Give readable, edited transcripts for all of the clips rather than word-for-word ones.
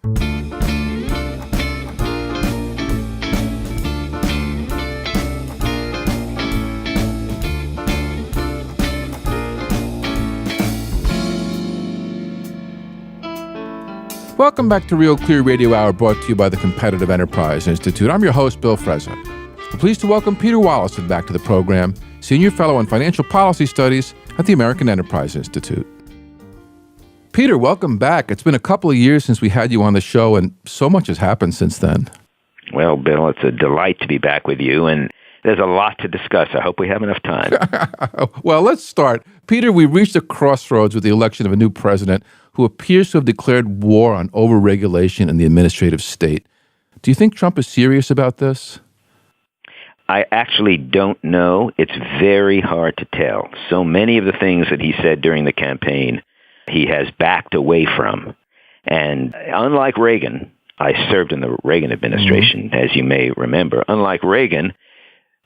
Welcome back to Real Clear Radio Hour, brought to you by the Competitive Enterprise Institute. I'm your host, Bill Frezza. We're pleased to welcome Peter Wallison back to the program, Senior Fellow in Financial Policy Studies at the American Enterprise Institute. Peter, welcome back. It's been a couple of years since we had you on the show, and so much has happened since then. Well, Bill, it's a delight to be back with you, and there's a lot to discuss. I hope we have enough time. Well, let's start. Peter, we reached a crossroads with the election of a new president who appears to have declared war on overregulation in the administrative state. Do you think Trump is serious about this? I actually don't know. It's very hard to tell. So many of the things that he said during the campaign, he has backed away from. And unlike Reagan, I served in the Reagan administration, as you may remember. Unlike Reagan,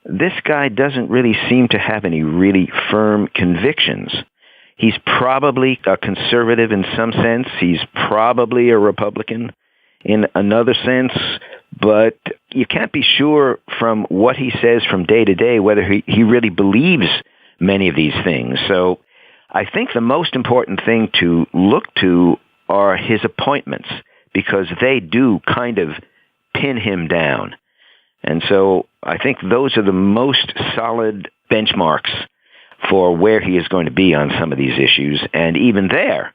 this guy doesn't really seem to have any really firm convictions. He's probably a conservative in some sense. He's probably a Republican in another sense. But you can't be sure from what he says from day to day whether he really believes many of these things. So I think the most important thing to look to are his appointments, because they do kind of pin him down. And so I think those are the most solid benchmarks for where he is going to be on some of these issues. And even there,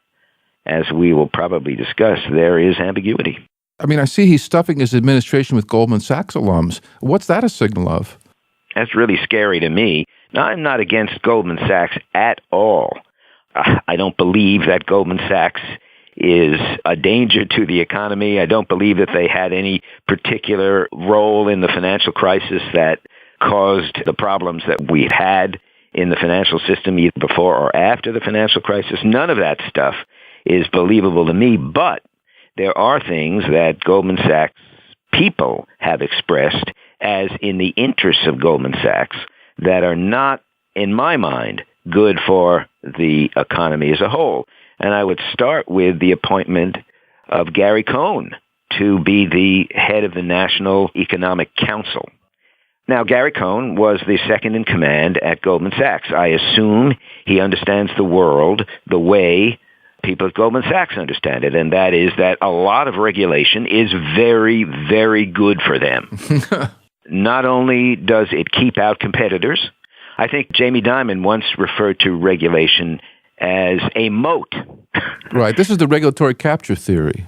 as we will probably discuss, there is ambiguity. I mean, I see he's stuffing his administration with Goldman Sachs alums. What's that a signal of? That's really scary to me. Now, I'm not against Goldman Sachs at all. I don't believe that Goldman Sachs is a danger to the economy. I don't believe that they had any particular role in the financial crisis that caused the problems that we had in the financial system either before or after the financial crisis. None of that stuff is believable to me, but there are things that Goldman Sachs people have expressed as in the interests of Goldman Sachs that are not, in my mind, good for the economy as a whole. And I would start with the appointment of Gary Cohn to be the head of the National Economic Council. Now, Gary Cohn was the second in command at Goldman Sachs. I assume he understands the world the way people at Goldman Sachs understand it, and that is that a lot of regulation is very, very good for them. Not only does it keep out competitors, I think Jamie Dimon once referred to regulation as a moat. Right. This is the regulatory capture theory.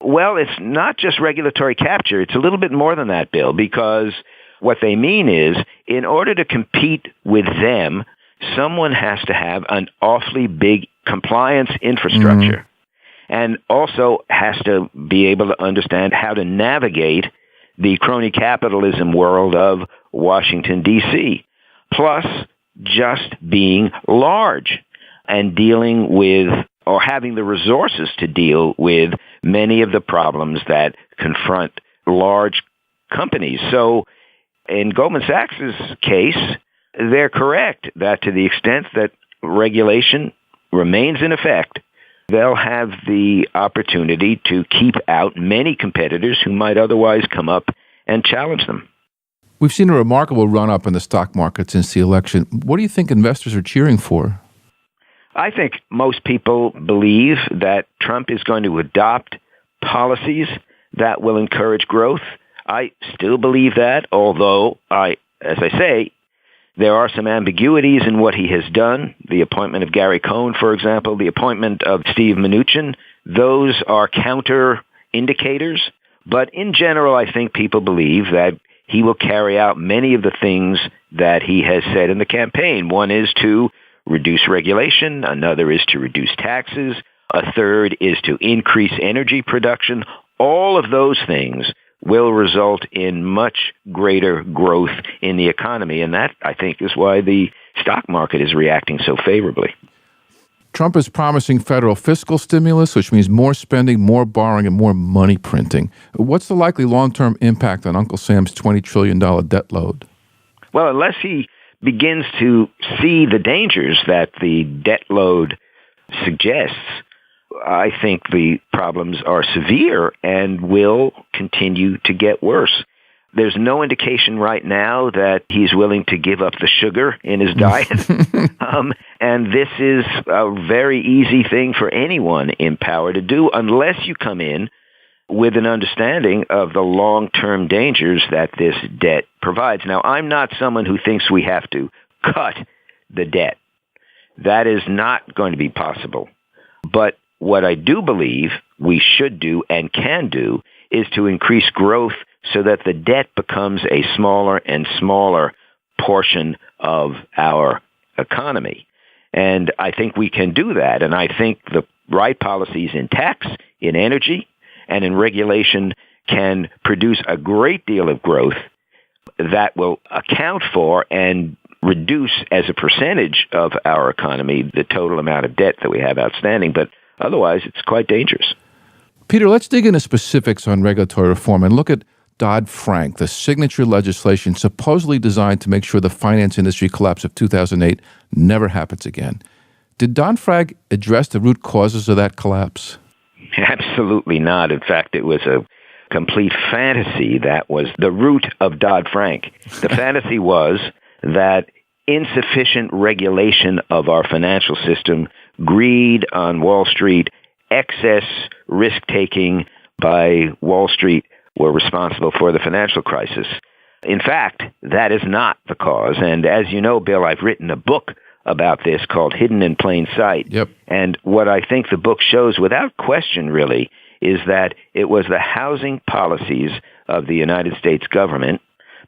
Well, it's not just regulatory capture. It's a little bit more than that, Bill, because what they mean is in order to compete with them, someone has to have an awfully big compliance infrastructure and also has to be able to understand how to navigate the crony capitalism world of Washington, D.C., plus just being large and dealing with or having the resources to deal with many of the problems that confront large companies. So in Goldman Sachs' case, they're correct that to the extent that regulation remains in effect, they'll have the opportunity to keep out many competitors who might otherwise come up and challenge them. We've seen a remarkable run-up in the stock market since the election. What do you think investors are cheering for? I think most people believe that Trump is going to adopt policies that will encourage growth. I still believe that, although, as I say, there are some ambiguities in what he has done. The appointment of Gary Cohn, for example, the appointment of Steve Mnuchin, those are counter indicators. But in general, I think people believe that he will carry out many of the things that he has said in the campaign. One is to reduce regulation. Another is to reduce taxes. A third is to increase energy production. All of those things will result in much greater growth in the economy. And that, I think, is why the stock market is reacting so favorably. Trump is promising federal fiscal stimulus, which means more spending, more borrowing, and more money printing. What's the likely long-term impact on Uncle Sam's $20 trillion debt load? Well, unless he begins to see the dangers that the debt load suggests, I think the problems are severe and will continue to get worse. There's no indication right now that he's willing to give up the sugar in his diet. And this is a very easy thing for anyone in power to do unless you come in with an understanding of the long-term dangers that this debt provides. Now, I'm not someone who thinks we have to cut the debt. That is not going to be possible. But what I do believe we should do and can do is to increase growth so that the debt becomes a smaller and smaller portion of our economy. And I think we can do that. And I think the right policies in tax, in energy, and in regulation can produce a great deal of growth that will account for and reduce as a percentage of our economy the total amount of debt that we have outstanding. But otherwise, it's quite dangerous. Peter, let's dig into specifics on regulatory reform and look at Dodd-Frank, the signature legislation supposedly designed to make sure the finance industry collapse of 2008 never happens again. Did Dodd-Frank address the root causes of that collapse? Absolutely not. In fact, it was a complete fantasy that was the root of Dodd-Frank. The fantasy was that insufficient regulation of our financial system, greed on Wall Street, excess risk-taking by Wall Street were responsible for the financial crisis. In fact, that is not the cause. And as you know, Bill, I've written a book about this called Hidden in Plain Sight. Yep. And what I think the book shows without question really is that it was the housing policies of the United States government,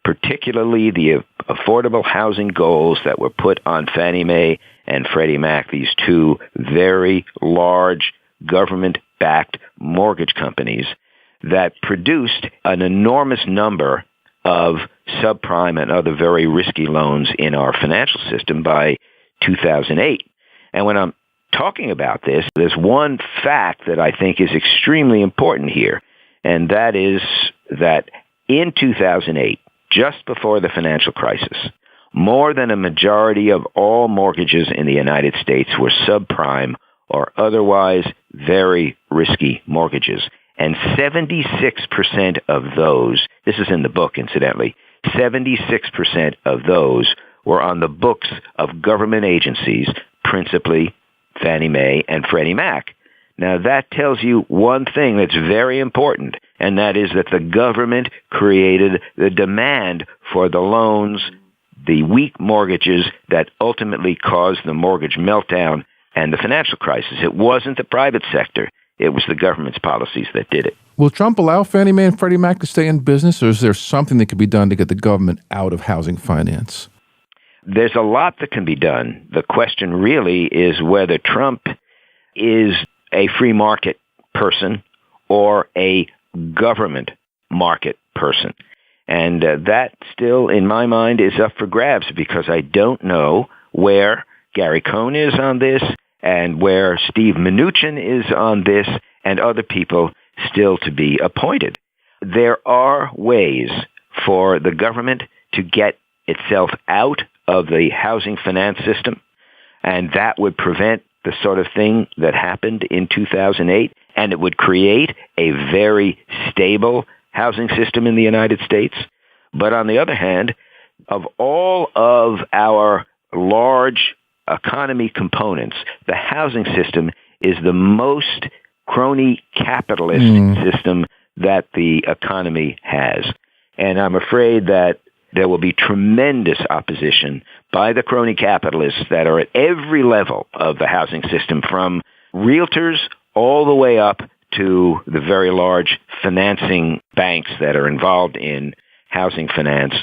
particularly the affordable housing goals that were put on Fannie Mae and Freddie Mac, these two very large government-backed mortgage companies that produced an enormous number of subprime and other very risky loans in our financial system by 2008. And when I'm talking about this, there's one fact that I think is extremely important here, and that is that in 2008, just before the financial crisis, more than a majority of all mortgages in the United States were subprime or otherwise very risky mortgages. And 76% of those, this is in the book incidentally, 76% of those were on the books of government agencies, principally Fannie Mae and Freddie Mac. Now that tells you one thing that's very important, and that is that the government created the demand for the loans, the weak mortgages that ultimately caused the mortgage meltdown and the financial crisis. It wasn't the private sector. It was the government's policies that did it. Will Trump allow Fannie Mae and Freddie Mac to stay in business, or is there something that could be done to get the government out of housing finance? There's a lot that can be done. The question really is whether Trump is a free market person or a government market person. And that still, in my mind, is up for grabs because I don't know where Gary Cohn is on this and where Steve Mnuchin is on this and other people still to be appointed. There are ways for the government to get itself out of the housing finance system, and that would prevent the sort of thing that happened in 2008, and it would create a very stable housing system in the United States. But on the other hand, of all of our large economy components, the housing system is the most crony capitalist system that the economy has. And I'm afraid that there will be tremendous opposition by the crony capitalists that are at every level of the housing system, from realtors all the way up to the very large financing banks that are involved in housing finance,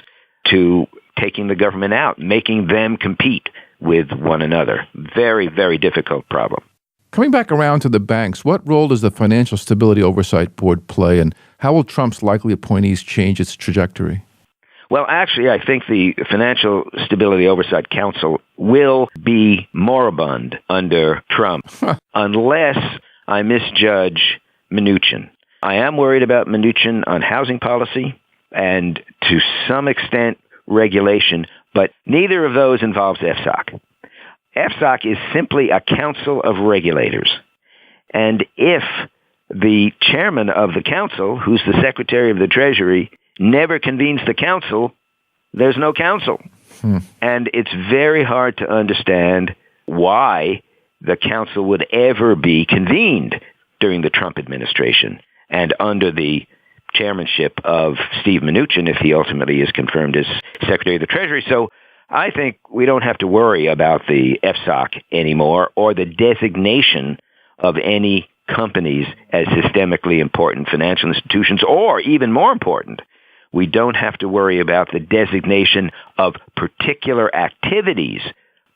to taking the government out, making them compete with one another. Very, very difficult problem. Coming back around to the banks, what role does the Financial Stability Oversight Board play, and how will Trump's likely appointees change its trajectory? Well, actually, I think the Financial Stability Oversight Council will be moribund under Trump unless I misjudge Mnuchin. I am worried about Mnuchin on housing policy and to some extent regulation, but neither of those involves FSOC. FSOC is simply a council of regulators. And if the chairman of the council, who's the secretary of the Treasury, never convenes the council, there's no council. And it's very hard to understand why the council would ever be convened during the Trump administration and under the chairmanship of Steve Mnuchin, if he ultimately is confirmed as Secretary of the Treasury. So I think we don't have to worry about the FSOC anymore or the designation of any companies as systemically important financial institutions, or even more important, we don't have to worry about the designation of particular activities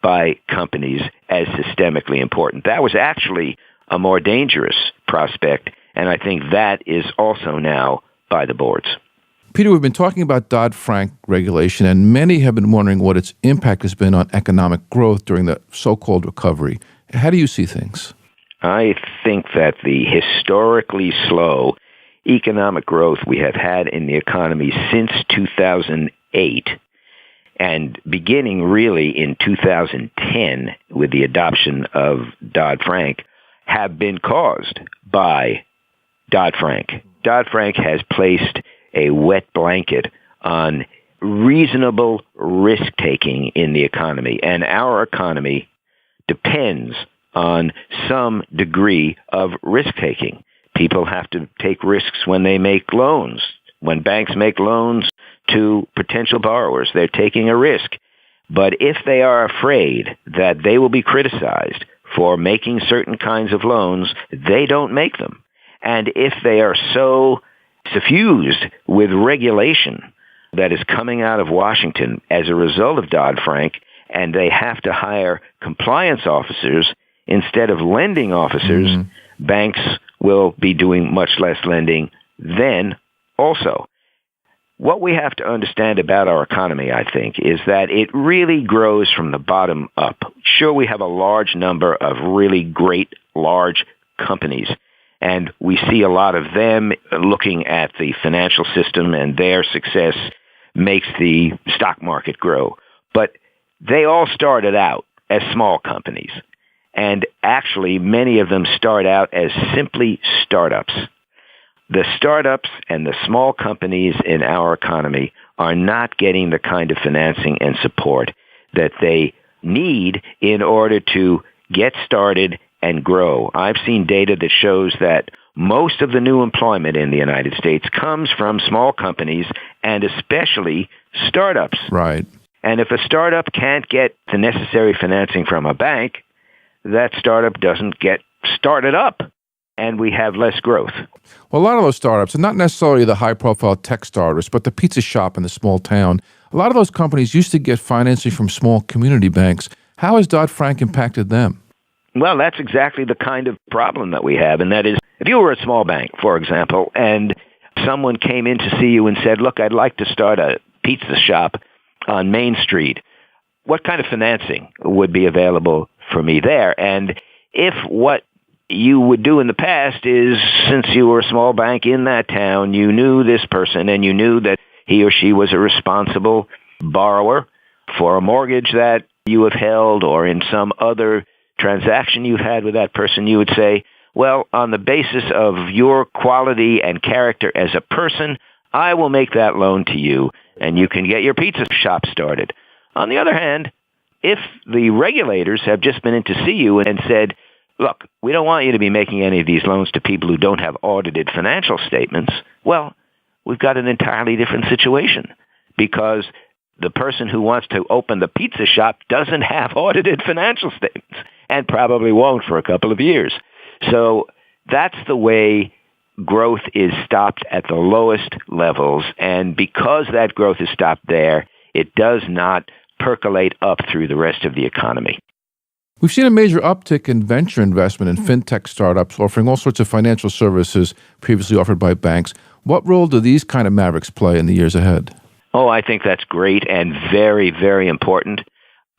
by companies as systemically important. That was actually a more dangerous prospect, and I think that is also now by the boards. Peter, we've been talking about Dodd-Frank regulation, and many have been wondering what its impact has been on economic growth during the so-called recovery. How do you see things? I think that the historically slow economic growth we have had in the economy since 2008, and beginning really in 2010 with the adoption of Dodd-Frank, have been caused by Dodd-Frank. Dodd-Frank has placed a wet blanket on reasonable risk-taking in the economy, and our economy depends on some degree of risk-taking. People have to take risks when they make loans. When banks make loans to potential borrowers, they're taking a risk. But if they are afraid that they will be criticized for making certain kinds of loans, they don't make them. And if they are so suffused with regulation that is coming out of Washington as a result of Dodd-Frank, and they have to hire compliance officers instead of lending officers, banks will be doing much less lending then also. What we have to understand about our economy, I think, is that it really grows from the bottom up. Sure, we have a large number of really great large companies, and we see a lot of them looking at the financial system, and their success makes the stock market grow. But they all started out as small companies. And actually, many of them start out as simply startups. The startups and the small companies in our economy are not getting the kind of financing and support that they need in order to get started and grow. I've seen data that shows that most of the new employment in the United States comes from small companies and especially startups. Right. And if a startup can't get the necessary financing from a bank, that startup doesn't get started up, and we have less growth. Well, a lot of those startups, and not necessarily the high-profile tech startups, but the pizza shop in the small town, a lot of those companies used to get financing from small community banks. How has Dodd-Frank impacted them? Well, that's exactly the kind of problem that we have, and that is, if you were a small bank, for example, and someone came in to see you and said, look, I'd like to start a pizza shop on Main Street, what kind of financing would be available for me there? And if what you would do in the past is, since you were a small bank in that town, you knew this person and you knew that he or she was a responsible borrower for a mortgage that you have held or in some other transaction you've had with that person, you would say, well, on the basis of your quality and character as a person, I will make that loan to you and you can get your pizza shop started. On the other hand, if the regulators have just been in to see you and said, look, we don't want you to be making any of these loans to people who don't have audited financial statements, well, we've got an entirely different situation because the person who wants to open the pizza shop doesn't have audited financial statements and probably won't for a couple of years. So that's the way growth is stopped at the lowest levels. And because that growth is stopped there, it does not percolate up through the rest of the economy. We've seen a major uptick in venture investment in fintech startups offering all sorts of financial services previously offered by banks. What role do these kind of mavericks play in the years ahead? Oh, I think that's great and very, very important.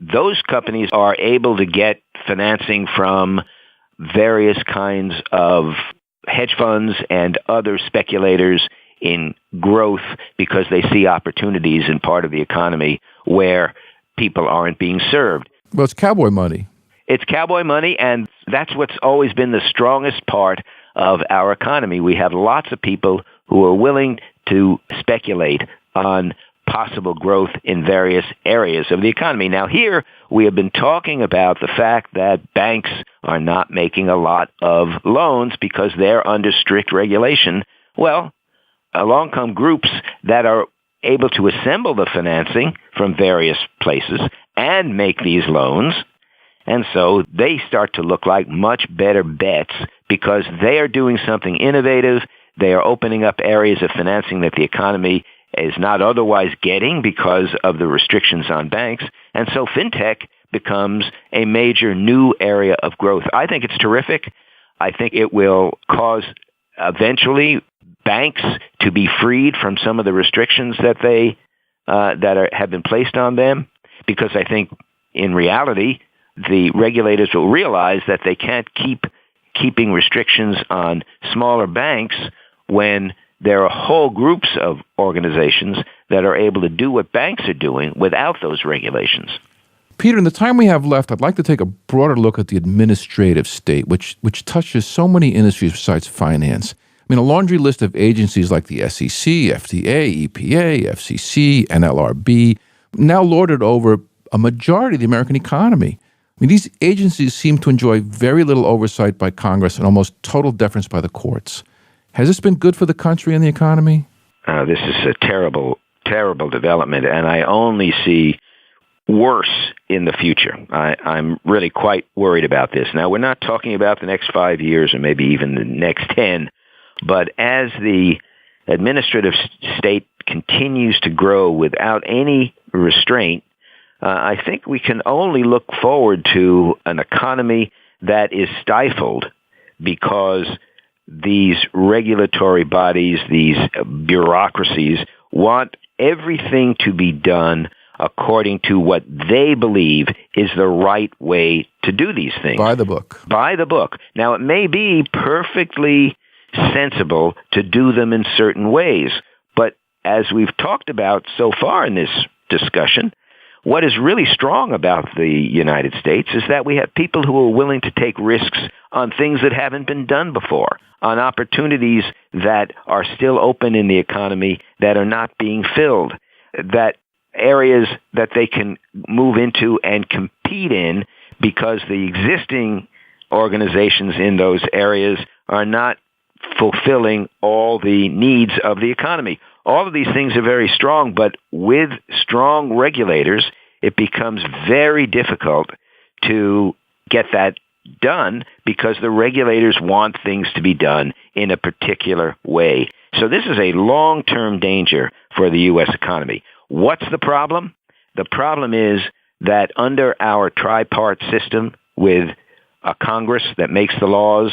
Those companies are able to get financing from various kinds of hedge funds and other speculators in growth because they see opportunities in part of the economy where people aren't being served. Well, it's cowboy money. It's cowboy money, and that's what's always been the strongest part of our economy. We have lots of people who are willing to speculate on possible growth in various areas of the economy. Now, here we have been talking about the fact that banks are not making a lot of loans because they're under strict regulation. Well, along come groups that are able to assemble the financing from various places and make these loans. And so they start to look like much better bets because they are doing something innovative. They are opening up areas of financing that the economy is not otherwise getting because of the restrictions on banks. And so fintech becomes a major new area of growth. I think it's terrific. I think it will cause eventually banks to be freed from some of the restrictions that have been placed on them, because I think in reality the regulators will realize that they can't keeping restrictions on smaller banks when there are whole groups of organizations that are able to do what banks are doing without those regulations. Peter, in the time we have left, I'd like to take a broader look at the administrative state, which touches so many industries besides finance. I mean, a laundry list of agencies like the SEC, FDA, EPA, FCC, and NLRB now lorded over a majority of the American economy. I mean, these agencies seem to enjoy very little oversight by Congress and almost total deference by the courts. Has this been good for the country and the economy? This is a terrible, terrible development, and I only see worse in the future. I'm really quite worried about this. Now, we're not talking about the next 5 years or maybe even the next 10, but as the administrative state continues to grow without any restraint, I think we can only look forward to an economy that is stifled because these regulatory bodies, these bureaucracies, want everything to be done according to what they believe is the right way to do these things. By the book. By the book. Now, it may be perfectly sensible to do them in certain ways, but as we've talked about so far in this discussion, what is really strong about the United States is that we have people who are willing to take risks on things that haven't been done before, on opportunities that are still open in the economy that are not being filled, that areas that they can move into and compete in because the existing organizations in those areas are not fulfilling all the needs of the economy. All of these things are very strong, but with strong regulators, it becomes very difficult to get that done because the regulators want things to be done in a particular way. So this is a long-term danger for the U.S. economy. What's the problem? The problem is that under our tripart system with a Congress that makes the laws,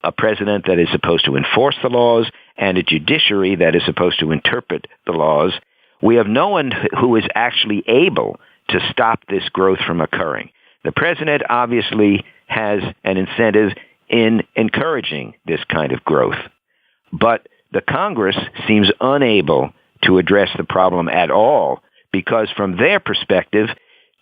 a president that is supposed to enforce the laws, and a judiciary that is supposed to interpret the laws, we have no one who is actually able to stop this growth from occurring. The president obviously has an incentive in encouraging this kind of growth, but the Congress seems unable to address the problem at all because from their perspective,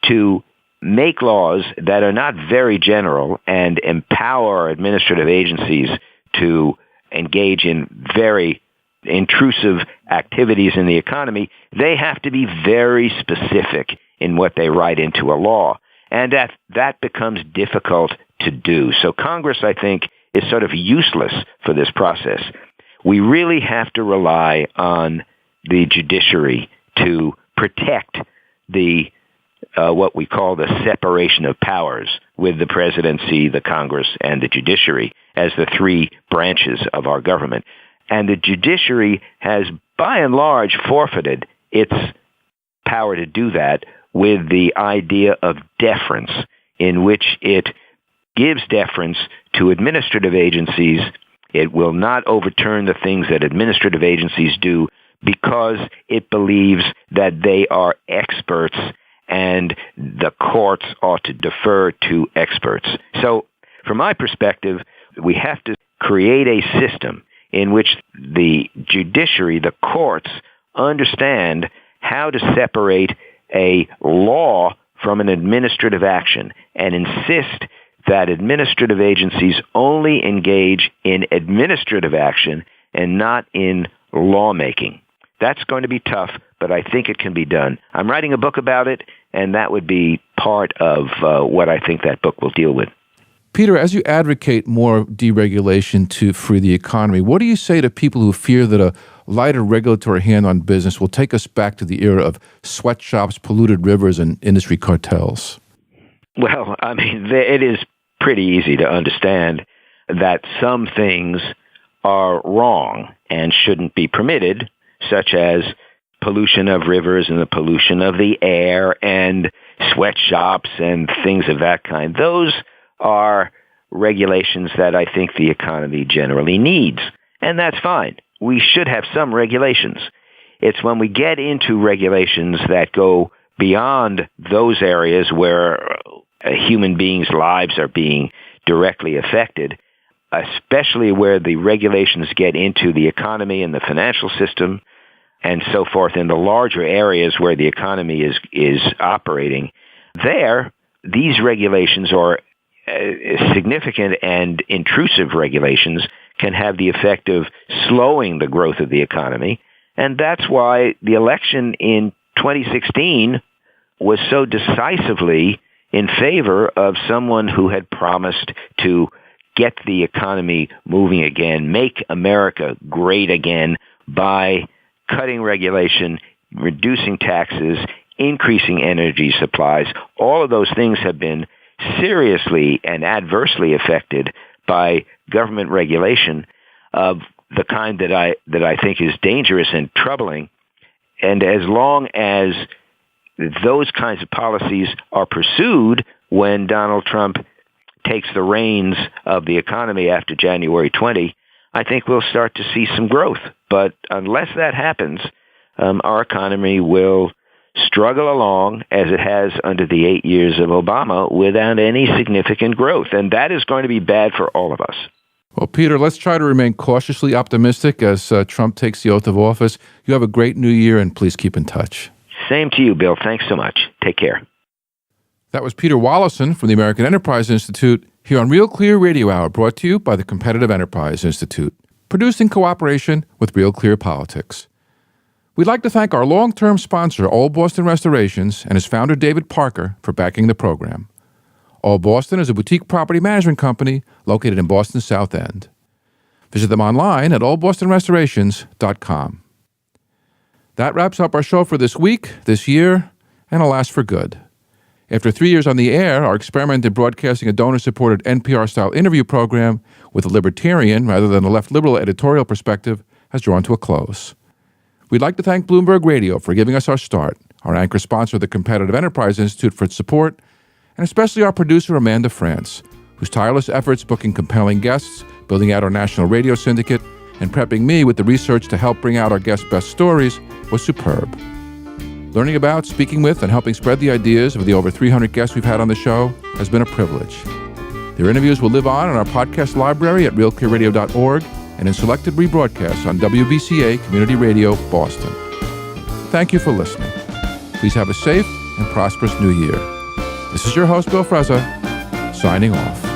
to make laws that are not very general and empower administrative agencies to engage in very intrusive activities in the economy, they have to be very specific in what they write into a law. And that becomes difficult to do. So Congress, I think, is sort of useless for this process. We really have to rely on the judiciary to protect the what we call the separation of powers with the presidency, the Congress, and the judiciary as the three branches of our government. And the judiciary has, by and large, forfeited its power to do that with the idea of deference, in which it gives deference to administrative agencies. It will not overturn the things that administrative agencies do because it believes that they are experts and the courts ought to defer to experts. So from my perspective, we have to create a system in which the judiciary, the courts, understand how to separate a law from an administrative action and insist that administrative agencies only engage in administrative action and not in lawmaking. That's going to be tough, but I think it can be done. I'm writing a book about it, and that would be part of what I think that book will deal with. Peter, as you advocate more deregulation to free the economy, what do you say to people who fear that a lighter regulatory hand on business will take us back to the era of sweatshops, polluted rivers, and industry cartels? Well, I mean, it is pretty easy to understand that some things are wrong and shouldn't be permitted, such as pollution of rivers and the pollution of the air and sweatshops and things of that kind. Those are regulations that I think the economy generally needs, and that's fine. We should have some regulations. It's when we get into regulations that go beyond those areas where human beings' lives are being directly affected, especially where the regulations get into the economy and the financial system and so forth in the larger areas where the economy is operating. There, these regulations are significant and intrusive regulations can have the effect of slowing the growth of the economy. And that's why the election in 2016 was so decisively in favor of someone who had promised to get the economy moving again, make America great again by cutting regulation, reducing taxes, increasing energy supplies. All of those things have been seriously and adversely affected by government regulation of the kind that I think is dangerous and troubling. And as long as those kinds of policies are pursued when Donald Trump takes the reins of the economy after January 20, I think we'll start to see some growth. But unless that happens, our economy will struggle along as it has under the 8 years of Obama without any significant growth. And that is going to be bad for all of us. Well, Peter, let's try to remain cautiously optimistic as Trump takes the oath of office. You have a great new year, and please keep in touch. Same to you, Bill. Thanks so much. Take care. That was Peter Wallison from the American Enterprise Institute here on Real Clear Radio Hour, brought to you by the Competitive Enterprise Institute, produced in cooperation with Real Clear Politics. We'd like to thank our long-term sponsor, Old Boston Restorations, and his founder, David Parker, for backing the program. Old Boston is a boutique property management company located in Boston's South End. Visit them online at oldbostonrestorations.com. That wraps up our show for this week, this year, and alas for good. After 3 years on the air, our experiment in broadcasting a donor-supported NPR-style interview program with a libertarian rather than a left-liberal editorial perspective has drawn to a close. We'd like to thank Bloomberg Radio for giving us our start, our anchor sponsor, the Competitive Enterprise Institute, for its support, and especially our producer, Amanda France, whose tireless efforts booking compelling guests, building out our national radio syndicate, and prepping me with the research to help bring out our guests' best stories was superb. Learning about, speaking with, and helping spread the ideas of the over 300 guests we've had on the show has been a privilege. Their interviews will live on in our podcast library at realclearradio.org and in selected rebroadcasts on WBCA Community Radio, Boston. Thank you for listening. Please have a safe and prosperous new year. This is your host, Bill Frezza, signing off.